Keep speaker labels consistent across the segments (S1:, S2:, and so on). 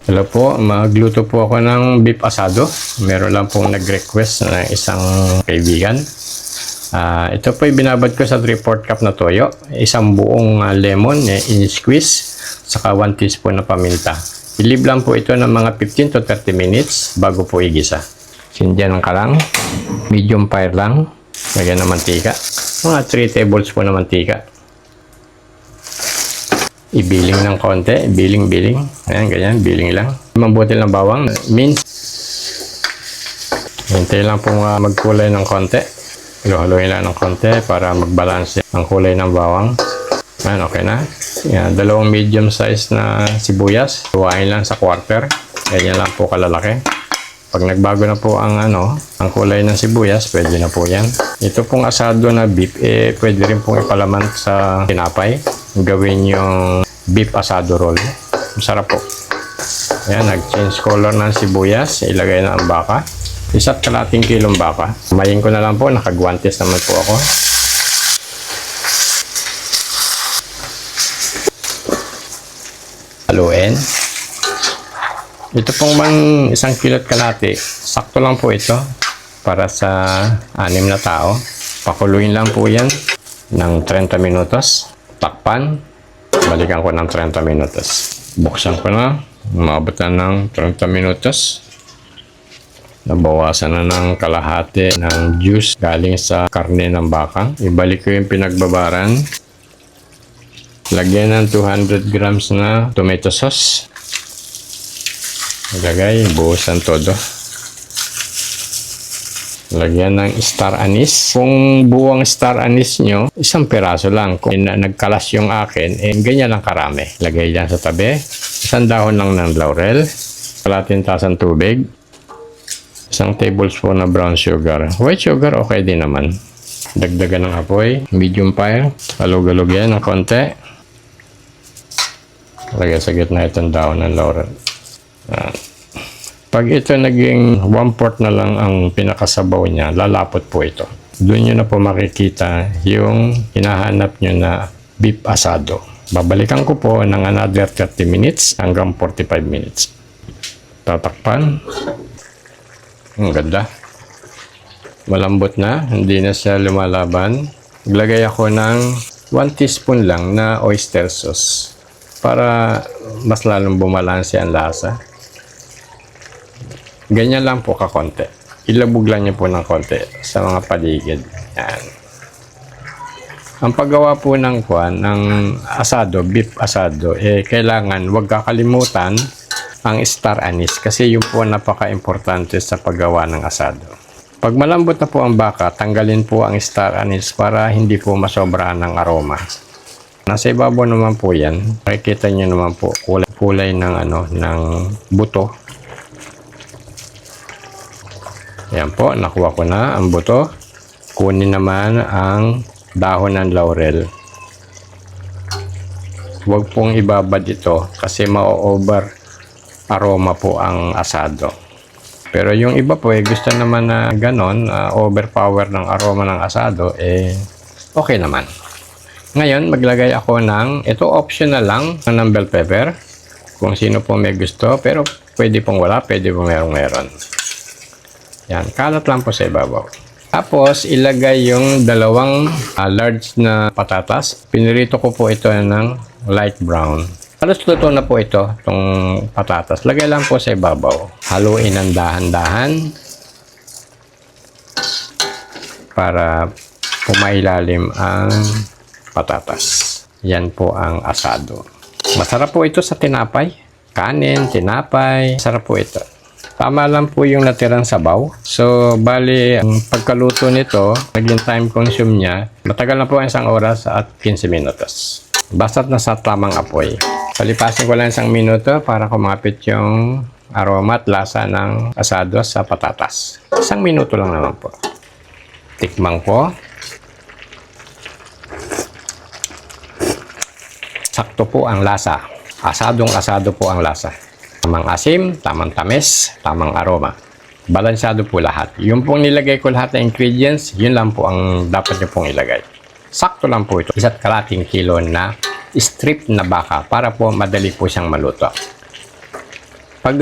S1: Hello po, magluto po ako ng beef asado. Meron lang pong nag-request ng isang kaibigan. Ito po binabad ko sa 3/4 cup na toyo, isang buong lemon, in-squeeze, saka 1 teaspoon na paminta. I-leave lang po ito ng mga 15 to 30 minutes bago po igisa. Sindihan ka lang, medium fire lang, lagyan ng mantika. Mga 3 tablespoon na mantika. Ibiling ng konti, biling. Ayan, ganyan, biling lang. 5 butil ng bawang, mince. Hintay lang po magkulay ng konti. Haluin lang ng konti para magbalanse ang kulay ng bawang. Ayan, okay na. Ayan, 2 medium size na sibuyas. Huwain lang sa quarter. Ganyan lang po kalalaki. Pag nagbago na po ang kulay ng sibuyas, pwede na po yan. Ito pong asado na beef, pwede rin pong ipalaman sa tinapay. Gawin yung beef asado roll. Masarap po. Ayan, nag-change color ng sibuyas. Ilagay na ang baka. 1.5 kilong baka. Mayin ko na lang po. Nakagwantes naman po ako. Haluin. Ito pong 1 kilot kalahati. Sakto lang po ito para sa 6 na tao. Pakuluin lang po yan ng 30 minutos. Takpan. Balikan ko ng 30 minutos. Buksan ko na. Umabot na ng 30 minutos. Nabawasan na ng kalahati ng juice galing sa karne ng baka. Ibalik ko yung pinagbabaran. Lagyan ng 200 grams na tomato sauce. Ilagay, buhusan todo. Lagyan ng star anise. Kung buwang star anise nyo, 1 piraso lang. Kung nagkalas yung akin, ganyan lang karami. Lagay dyan sa tabi. 1 dahon lang ng laurel. Kalating tasang tubig. 1 tablespoon na brown sugar. White sugar, okay din naman. Dagdagan ng apoy. Medium fire. Halog-halog yan ng konti. Lagay sa gitna itong dahon ng laurel. Pag ito naging 1/4 na lang ang pinakasabaw niya, lalapot po ito. Doon nyo na po makikita yung hinahanap nyo na beef asado. Babalikan ko po ng another 30 minutes hanggang 45 minutes. Tatakpan. Ang ganda. Malambot na, hindi na siya lumalaban. Maglagay ako ng 1 teaspoon lang na oyster sauce para mas lalong bumalanse ang lasa. Ganyan lang po kakonti. Ilabog lang niyo po ng konti sa mga paligid. Yan. Ang paggawa po ng asado, beef asado, kailangan huwag kakalimutan ang star anise kasi yun po napaka-importante sa paggawa ng asado. Pag malambot na po ang baka, tanggalin po ang star anise para hindi po masobrahan ng aroma. Nasa ibabaw naman po yan. Makikita niyo naman po kulay ng buto. Ayan po, nakuha ko na ang buto. Kunin naman ang dahon ng laurel. Huwag pong ibabad ito kasi ma-over aroma po ang asado. Pero yung iba po gusto naman na ganon, overpower ng aroma ng asado, okay naman. Ngayon, maglagay ako ito optional lang, ng bell pepper. Kung sino po may gusto, pero pwede pong wala, pwede pong meron. Yan, kalat lang po sa ibabaw. Tapos, ilagay yung 2 large na patatas. Pinirito ko po ito ng light brown. Halos luto na po ito, itong patatas. Lagay lang po sa ibabaw. Haluin ng dahan-dahan para pumailalim ang patatas. Yan po ang asado. Masarap po ito sa tinapay. Kanin, tinapay. Masarap po ito. Tama lang po yung natirang sabaw. So, bali, ang pagkaluto nito, naging time consume niya, matagal na po 1 oras at 15 minutos. Basta't nasa tamang apoy. Palipasin ko lang 1 minuto para kumapit yung aroma at lasa ng asado sa patatas. 1 minuto lang naman po. Tikman ko. Sakto po ang lasa. Asadong-asado po ang lasa. Tamang asim, tamang tamis, tamang aroma. Balansyado po lahat. Yung pong nilagay ko lahat na ingredients, yun lang po ang dapat nyo pong ilagay. Sakto lang po ito. 1.5 kilo na strip na baka para po madali po siyang maluto. Pag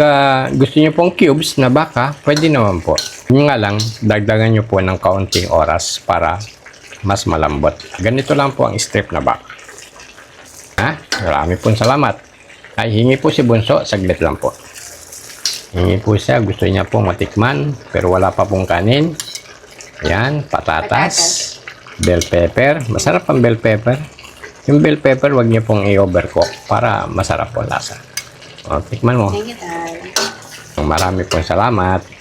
S1: gusto niyo pong cubes na baka, pwede naman po. Yun nga lang, dagdagan niyo po ng kaunting oras para mas malambot. Ganito lang po ang strip na baka. Marami pong salamat. Ay, hingi po si Bunso, saglit lang po. Hingi po siya, gusto niya po matikman, pero wala pa pong kanin. Ayan, patatas, bell pepper. Masarap ang bell pepper. Yung bell pepper, wag niyo pong i-overcook para masarap po lasa. O, tikman mo.
S2: Thank you, Tay.
S1: Marami pong salamat.